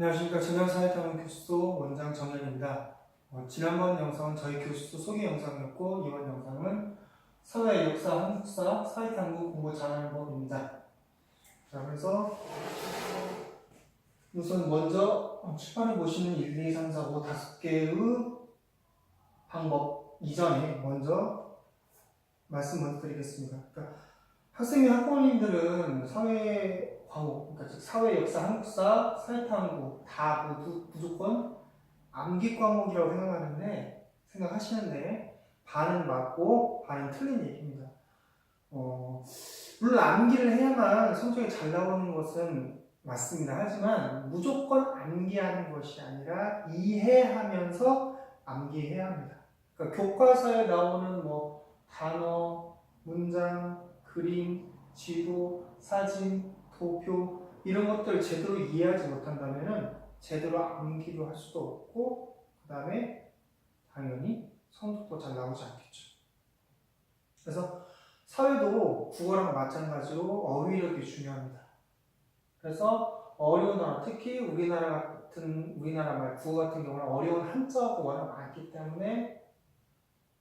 안녕하십니까. 전자사회탐험 교수소 원장 정현입니다. 지난번 영상은 저희 교수소 소개 영상이었고, 이번 영상은 사회, 역사, 한국사, 사회탐구 공부 잘하는 법입니다. 자, 그래서 우선 먼저 출판해 보시는 1, 2, 3, 4, 5 5개의 방법 이전에 먼저 말씀 먼저 드리겠습니다. 그러니까 학생이 학부모님들은 사회 과목, 그러니까 사회, 역사, 한국사, 사회탐구 다 모두 무조건 암기 과목이라고 생각하시는데 반은 맞고 반은 틀린 얘기입니다. 물론 암기를 해야만 성적이 잘 나오는 것은 맞습니다. 하지만 무조건 암기하는 것이 아니라 이해하면서 암기해야 합니다. 그러니까 교과서에 나오는 단어, 문장, 그림, 지도, 사진, 도표 이런 것들 제대로 이해하지 못한다면 제대로 암기도 할 수도 없고 그 다음에 당연히 성적도 잘 나오지 않겠죠. 그래서 사회도 국어랑 마찬가지로 어휘력이 중요합니다. 그래서 어려운 단어, 특히 우리나라 말 국어 같은 경우는 어려운 한자어가 워낙 많기 때문에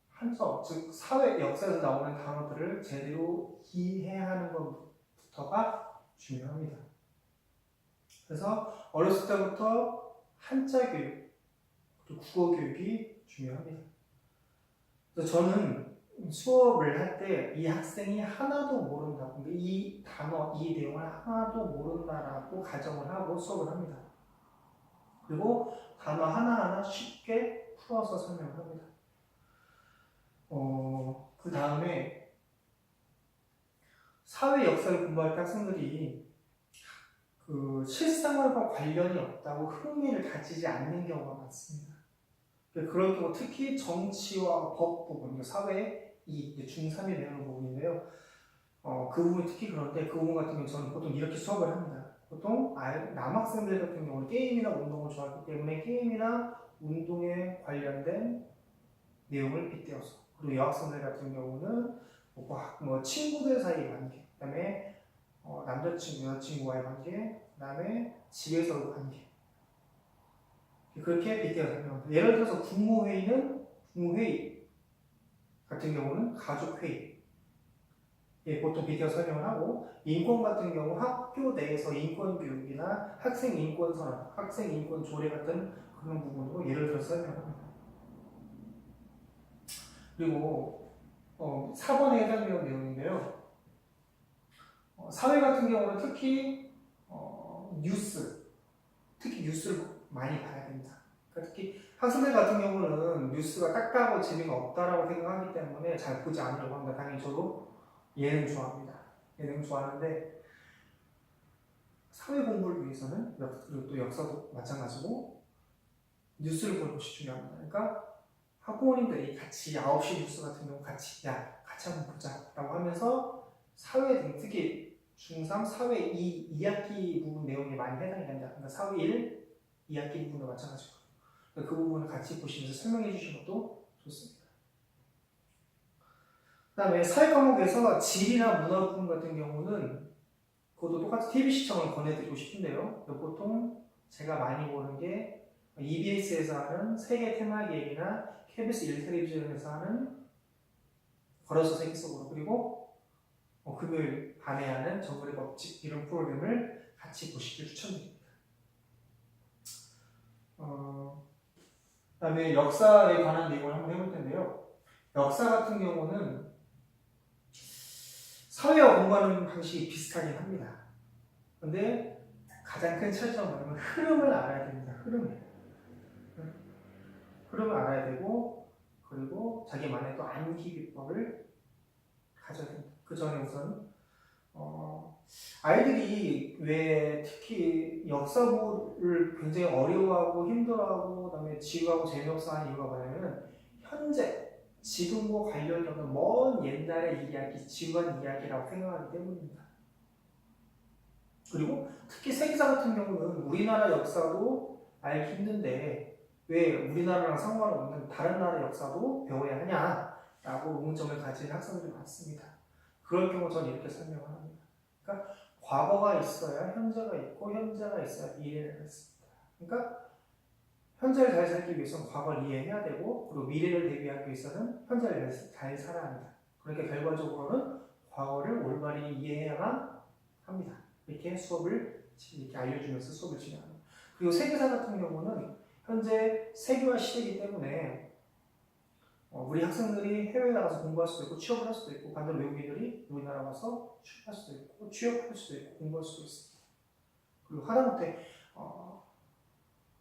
한자어, 즉 사회 역사에서 나오는 단어들을 제대로 이해하는 것부터가 중요합니다. 그래서 어렸을 때부터 한자 교육, 그리고 국어 교육이 중요합니다. 그래서 저는 수업을 할 때 이 학생이 하나도 모른다고, 이 단어, 이 내용을 하나도 모른다라고 가정을 하고 수업을 합니다. 그리고 단어 하나하나 쉽게 풀어서 설명을 합니다. 그 다음에 사회 역사를 공부할 때 학생들이 실생활과 관련이 없다고 흥미를 가지지 않는 경우가 많습니다. 그럴 경우 특히 정치와 법 부분, 사회의 중3이 되는 부분인데요. 그 부분이 특히 그런데 그 부분 같은 경우는 저는 보통 이렇게 수업을 합니다. 보통 남학생들 같은 경우는 게임이나 운동을 좋아하기 때문에 게임이나 운동에 관련된 내용을 빗대어서, 그리고 여학생들 같은 경우는 친구들 사이의 관계, 그 다음에 남자친구, 여자친구와의 관계, 그 다음에 집에서의 관계, 그렇게 빗대어서 설명합니다. 예를 들어서 국무회의 같은 경우는 가족회의, 보통 빗대어 설명을 하고, 인권 같은 경우 학교 내에서 인권교육이나 학생인권선언, 학생인권조례 같은 그런 부분으로 예를 들어서 설명합니다. 그리고 4번에 해당되는 내용인데요. 사회 같은 경우는 특히 뉴스를 많이 봐야 됩니다. 그러니까 특히 학생들 같은 경우는 뉴스가 딱딱하고 재미가 없다라고 생각하기 때문에 잘 보지 않으려고 합니다. 당연히 저도 예능 좋아합니다. 예능 좋아하는데 사회 공부를 위해서는 그리고 또 역사도 마찬가지고 뉴스를 보는 것이 중요합니다. 그러니까 학부모님들이 같이 9시 뉴스 같은 경우 같이 한번 보자 라고 하면서 사회 등 특히 중3 사회 2학기 부분 내용이 많이 해당이 됩니다. 그러니까 사회 1, 2학기 부분도 마찬가지고 그 부분을 같이 보시면서 설명해 주시는 것도 좋습니다. 그 다음에 사회 과목에서 지리나 문화 부분 같은 경우는 그것도 똑같이 TV 시청을 권해드리고 싶은데요. 보통 제가 많이 보는 게 EBS에서 하는 세계 테마 기획이나 KBS 1텔레비전에서 하는 걸어서 세계 속으로, 그리고 금요일 밤에 하는 정글의 법칙 이런 프로그램을 같이 보시길 추천드립니다. 그 다음에 역사에 관한 내용을 한번 해볼 텐데요. 역사 같은 경우는 사회와 공부하는 방식이 비슷하긴 합니다. 근데 가장 큰 차이점은 흐름을 알아야 됩니다. 흐름을 알아야 되고, 그리고 자기만의 또 암기 비법을 가져야 됩니다. 그 전에 우선 아이들이 왜 특히 역사부를 굉장히 어려워하고 힘들어하고 그다음에 지루하고 재미없어 하는 이유가 뭐냐면 현재 지금과 관련이 없는 먼 옛날의 이야기, 지루한 이야기라고 생각하기 때문입니다. 그리고 특히 세계사 같은 경우는 우리나라 역사도 알기 힘든데 왜 우리나라랑 상관없는 다른 나라 역사도 배워야 하냐라고 의문점을 가진 학생들이 많습니다. 그럴 경우 저는 이렇게 설명을 합니다. 그러니까 과거가 있어야 현재가 있고 현재가 있어야 미래가 있습니다. 그러니까 현재를 잘 살기 위해서는 과거를 이해해야 되고, 그리고 미래를 대비하기 위해서는 현재를 잘 살아야 합니다. 그러니까 결과적으로는 과거를 올바르게 이해해야만 합니다. 이렇게 수업을 이렇게 알려주면서 수업을 진행합니다. 그리고 세계사 같은 경우는 현재 세계화 시대이기 때문에 우리 학생들이 해외에 나가서 공부할 수도 있고 취업을 할 수도 있고, 반대로 외국인들이 우리나라 와서 취업할 수도 있고 취업할 수도 있고 공부할 수도 있습니다. 그리고 하다못해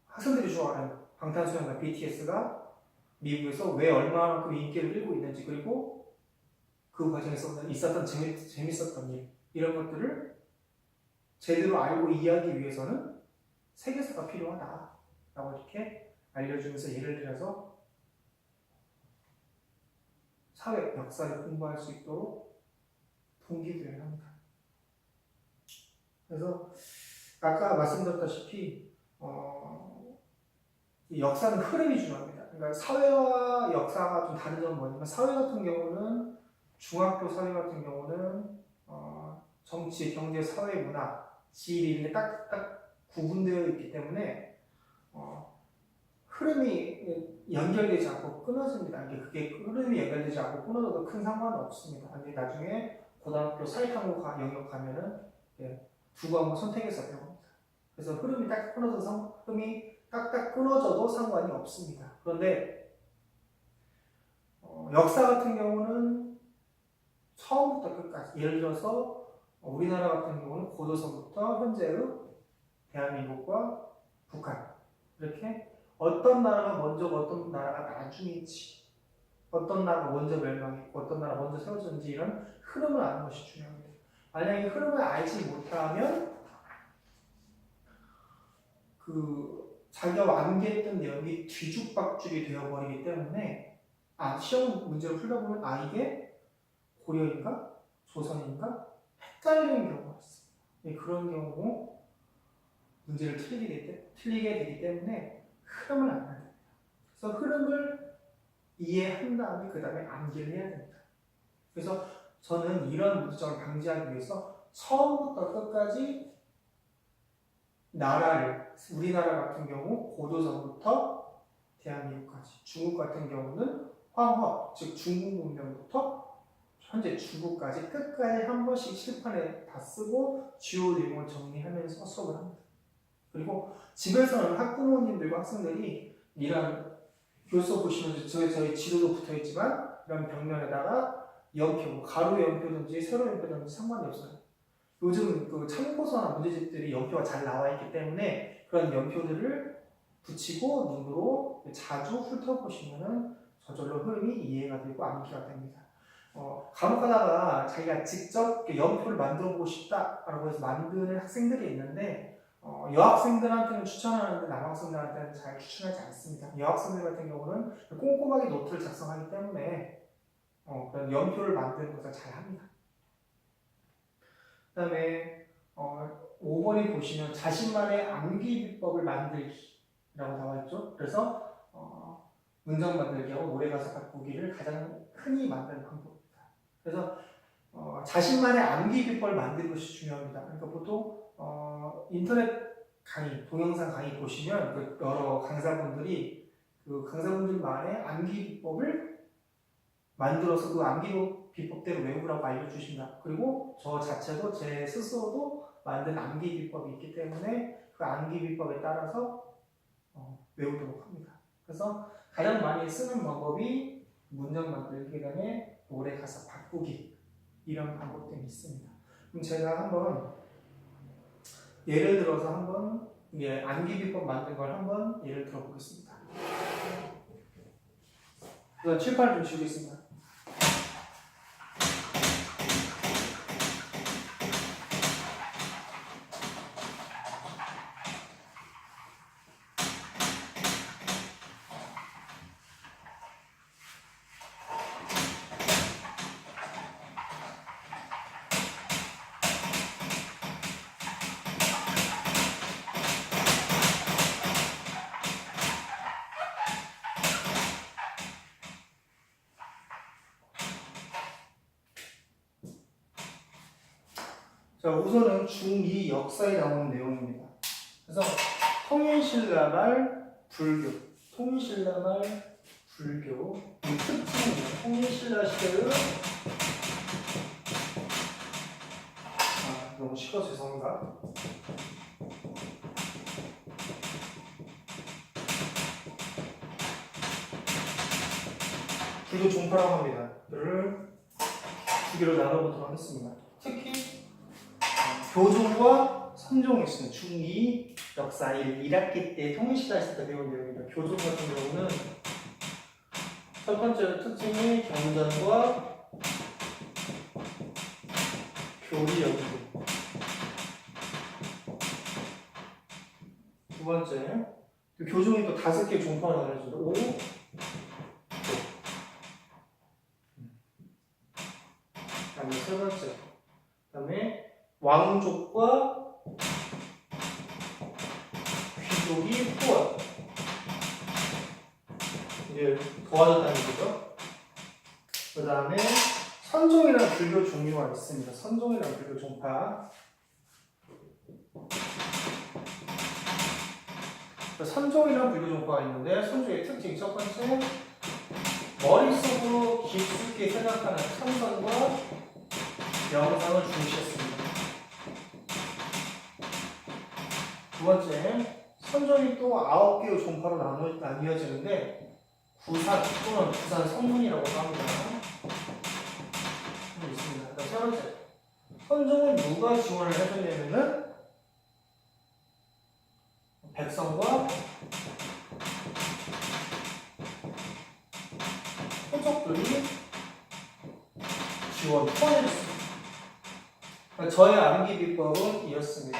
학생들이 좋아하는 방탄소년단 BTS가 미국에서 왜 얼마만큼 인기를 끌고 있는지, 그리고 그 과정에서 있었던 재밌었던 일, 이런 것들을 제대로 알고 이해하기 위해서는 세계사가 필요하다라고 이렇게 알려주면서 예를 들어서 사회, 역사를 공부할 수 있도록 동기부여를 합니다. 그래서 아까 말씀드렸다시피 이 역사는 흐름이 중요합니다. 그러니까 사회와 역사가 좀 다른 점은 뭐냐면, 사회 같은 경우는 중학교 사회 같은 경우는 정치, 경제, 사회, 문화, 지리 이렇게 딱딱 구분되어 있기 때문에 흐름이 연결되지 않고 끊어집니다. 그게 흐름이 연결되지 않고 끊어져도 큰 상관은 없습니다. 근데 나중에 고등학교 사회탐구 영역 가면은 두 과목 선택해서 배웁니다. 그래서 흐름이 딱 끊어져서 흐름이 딱딱 끊어져도 상관이 없습니다. 그런데 역사 같은 경우는 처음부터 끝까지, 예를 들어서 우리나라 같은 경우는 고조선부터 현재의 대한민국과 북한, 이렇게 어떤 나라가 먼저고 어떤 나라가 나중인지, 어떤 나라가 먼저 멸망했고 어떤 나라가 먼저 세워졌는지, 이런 흐름을 아는 것이 중요합니다. 만약에 흐름을 알지 못하면 자기가 완기했던 내용이 뒤죽박죽이 되어버리기 때문에 시험 문제를 풀려보면 이게 고려인가? 조선인가? 헷갈리는 경우가 있습니다. 그런 경우 문제를 틀리게 되기 때문에 흐름을 알아야 됩니다. 그래서 흐름을 이해한 다음에 그 다음에 암기를 해야 됩니다. 그래서 저는 이런 문제점을 방지하기 위해서 처음부터 끝까지 우리나라 같은 경우 고조선부터 대한민국까지, 중국 같은 경우는 황허, 즉 중국 문명부터 현재 중국까지 끝까지 한 번씩 칠판에 다 쓰고 주요 내용을 정리하면서 수업을 합니다. 그리고 집에서는 학부모님들과 학생들이 이런 교수 보시면 저희 지도도 붙어있지만 이런 벽면에다가 연표, 가로 연표든지 세로 연표든지 상관이 없어요. 요즘 참고서나 문제집들이 연표가 잘 나와 있기 때문에 그런 연표들을 붙이고 눈으로 자주 훑어보시면은 저절로 흐름이 이해가 되고 암기가 됩니다. 간혹 가다가 자기가 직접 연표를 만들어 보고 싶다라고 해서 만드는 학생들이 있는데, 여학생들한테는 추천하는데 남학생들한테는 잘 추천하지 않습니다. 여학생들 같은 경우는 꼼꼼하게 노트를 작성하기 때문에 그런 연표를 만드는 것을 잘 합니다. 그 다음에 5번에 보시면 자신만의 암기 비법을 만들기라고 나와있죠. 그래서 문장 만들기하고 노래 가사 바꾸기를 가장 흔히 만드는 방법입니다. 그래서 자신만의 암기 비법을 만드는 것이 중요합니다. 그러니까 보통 인터넷 강의, 동영상 강의 보시면 여러 강사분들이 강사분들만의 암기 비법을 만들어서 그 암기 비법대로 외우라고 알려주십니다. 그리고 저 자체도 제 스스로도 만든 암기 비법이 있기 때문에 그 암기 비법에 따라서 외우도록 합니다. 그래서 가장 많이 쓰는 방법이 문장 만들기, 그다음에 노래 가사 바꾸기, 이런 방법들이 있습니다. 그럼 제가 한번 예를 들어서 암기 비법 만든 걸 한번 예를 들어 보겠습니다. 우선 칠판을 좀 지우겠습니다. 자, 우선은 중2 역사에 나오는 내용입니다. 그래서 통일신라말 불교. 통일신라말 불교. 이 특징이에요. 통일신라 시대의 너무 시끄러워서 죄송합니다. 불교 종파라고 합니다. 이를 두 개로 나눠보도록 하겠습니다. 특히 교종과 선종이 있습니다. 중2 역사 1학기 때 통일시대에서 배운 내용입니다. 교종 같은 경우는 첫 번째 특징이 경전과 교리 연구. 두 번째, 교종이 또 5개 종파로 나눠집니다. 5, 그다음에 세 번째, 그다음에 왕족과 귀족이 후원. 이게 도와줬다는 거죠. 그 다음에 선종이라는 불교 종류가 있습니다. 선종이라는 불교 종파. 선종이라는 불교 종파가 있는데 선종의 특징 첫 번째, 머릿속으로 깊숙이 생각하는 참선과 명상을 중시했습니다. 두 번째, 선종이 또 9개의 종파로 나뉘어지는데 구산 또는 구산 성문이라고 합니다. 있습니다. 세 번째, 선종은 누가 지원을 해줬냐면은 백성과 호족들이 후원해줬습니다. 저의 암기 비법은 이렇습니다.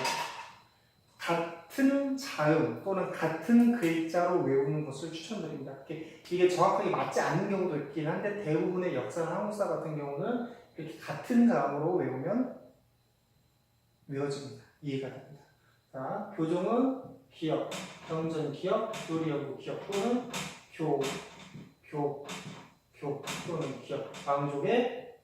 같은 자음 또는 같은 글자로 외우는 것을 추천드립니다. 이게 정확하게 맞지 않는 경우도 있긴 한데 대부분의 역사나 한국사 같은 경우는 이렇게 같은 자음으로 외우면 외워집니다. 이해가 됩니다. 자, 교종은 기역, 경전 기역, 교리연구 기역 또는 교 또는 기역, 왕족의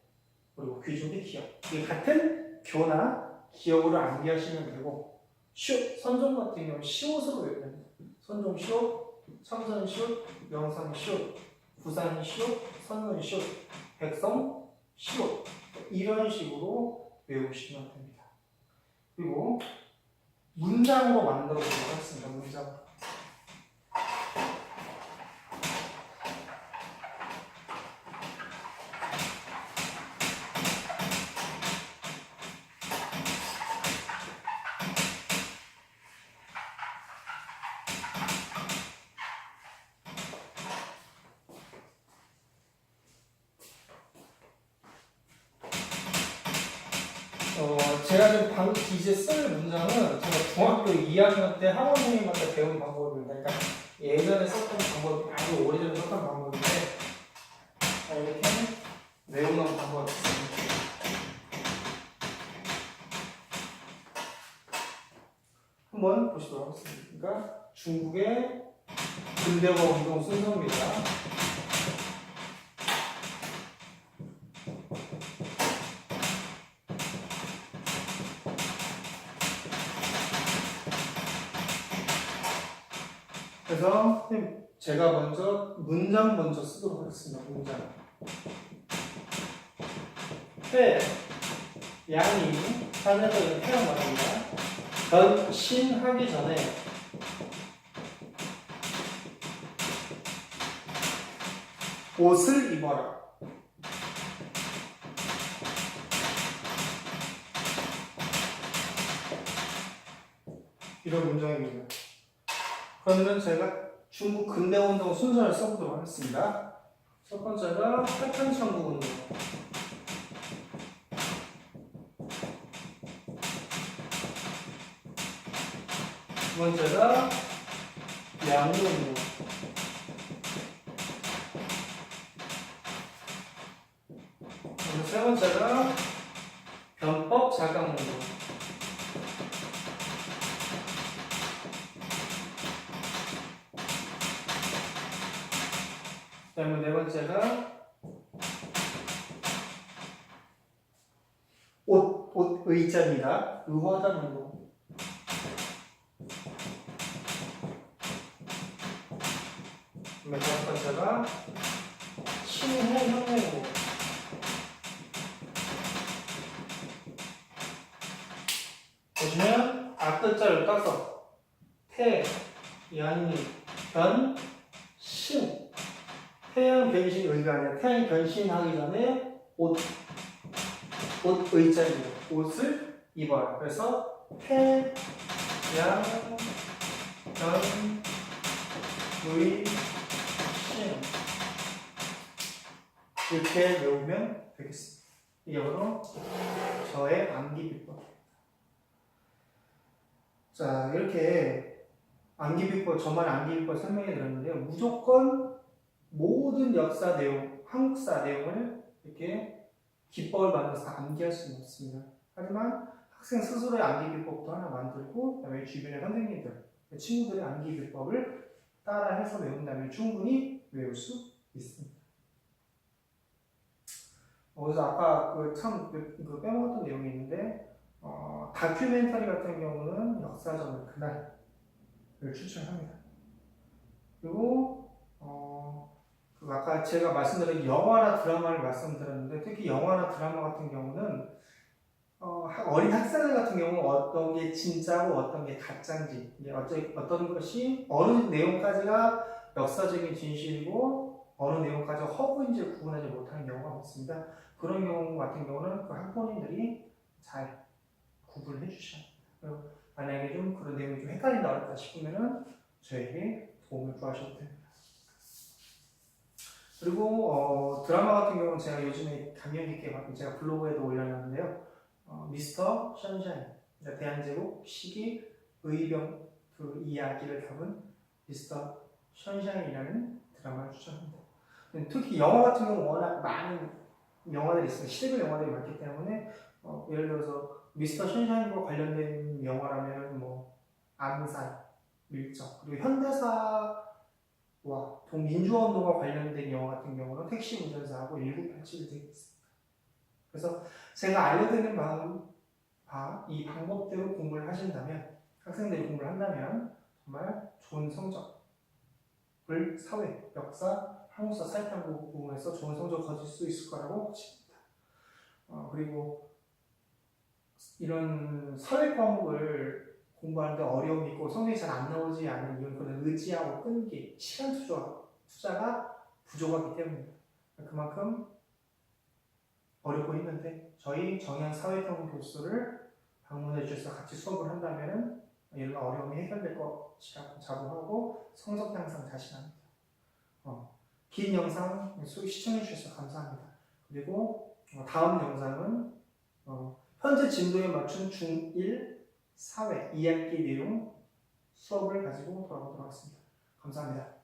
그리고 귀족의 기역. 이게 같은 교나 기역으로 암기하시면 되고 선종 같은 경우는 시옷으로 외우면 선종 시옷, 참선 시옷, 명상 시옷, 구산 시옷, 선문 시옷, 백성 시옷 이런 식으로 외우시면 됩니다. 그리고 문장으로 만들어 보도록 하겠습니다. 문장. 제가 지금 이제 쓸 문장은 제가 중학교 2학년 때 학원 선생님한테 배운 방법입니다. 그러니까 예전에 썼던 방법이 아주 오래전에 썼던 방법인데 이렇게 외우는 방법이 있습니다. 한번 보시도록 하겠습니다. 그러니까 중국의 근대화 운동 순서입니다. 그래서 제가 문장 먼저 쓰도록 하겠습니다. 문장. 회, 양이 산에서 태양 말합니다. 변신하기 전에 옷을 입어라. 이런 문장입니다. 그러면 제가 중국 근대운동 순서를 써보도록 하겠습니다. 첫 번째가 팔편천국 운동. 두 번째가 양로운동. 세 번째가 변법 자강운동. 그 다음에 네 번째가 옷 의자입니다. 의화단 운동. 다섯 번째가 친해혁명입니다. 보시면 앞글자를 따서 태, 연, 변, 신. 태양 변신 의가 아니라 태양이 변신하기 전에 옷 의자입니다. 옷을 입어요. 그래서 태, 양, 변, 의, 신. 이렇게 외우면 되겠습니다. 이게 바로 저의 암기 비법. 자, 이렇게 암기 비법, 저만의 암기 비법 설명해 드렸는데요. 무조건 모든 역사 내용, 한국사 내용을 이렇게 기법을 만들어서 암기할 수는 없습니다. 하지만 학생 스스로의 암기 비법도 하나 만들고, 그다음에 주변의 선생님들, 친구들의 암기 비법을 따라해서 외운다면 충분히 외울 수 있습니다. 그래서 아까 그 빼먹었던 내용이 있는데, 다큐멘터리 같은 경우는 역사적인 그날을 추천합니다. 그리고 아까 제가 말씀드린 영화나 드라마를 말씀드렸는데, 특히 영화나 드라마 같은 경우는 어린 학생들 같은 경우는 어떤 게 진짜고 어떤 게 가짜인지, 어떤 것이 어느 내용까지가 역사적인 진실이고 어느 내용까지 허구인지 구분하지 못하는 경우가 많습니다. 그런 경우 같은 경우는 그 학부모님들이 잘 구분을 해주셔야 합니다. 만약에 좀 그런 내용이 좀 헷갈린다 어렵다 싶으면은 저에게 도움을 구하셔도 됩니다. 그리고 드라마 같은 경우는 제가 요즘에 감명 깊게 봤고 제가 블로그에도 올려놨는데요. 미스터 션샤인, 대한제국 시기 의병 그 이야기를 담은 미스터 션샤인이라는 드라마를 추천합니다. 특히 영화 같은 경우는 워낙 많은 영화들이 있습니다. 시대별 영화들이 많기 때문에 예를 들어서 미스터 션샤인과 관련된 영화라면 뭐 암살, 밀정, 그리고 현대사와 민주화운동과 관련된 영화 같은 경우는 택시 운전사하고 1987이 되겠습니다. 그래서 제가 알려드리는 이 방법대로 공부를 하신다면, 학생들이 공부를 한다면 정말 좋은 성적을 사회, 역사, 한국사, 사회탐구 부분에서 좋은 성적을 거둘 수 있을 거라고 보십니다. 그리고 이런 사회 과목을 공부하는데 어려움이 있고 성적이 잘 안 나오지 않는 이유는 그런 의지하고 끈기, 시간 투자가 부족하기 때문입니다. 그만큼 어렵고 힘든데 저희 정현 사회평 교수를 방문해 주셔서 같이 수업을 한다면 이런 어려움이 해결될 것이라고 자부하고 성적 향상 자신합니다. 긴 영상 시청해 주셔서 감사합니다. 그리고 다음 영상은 현재 진도에 맞춘 중1 사회 2학기 내용 수업을 가지고 돌아오도록 하겠습니다. 감사합니다.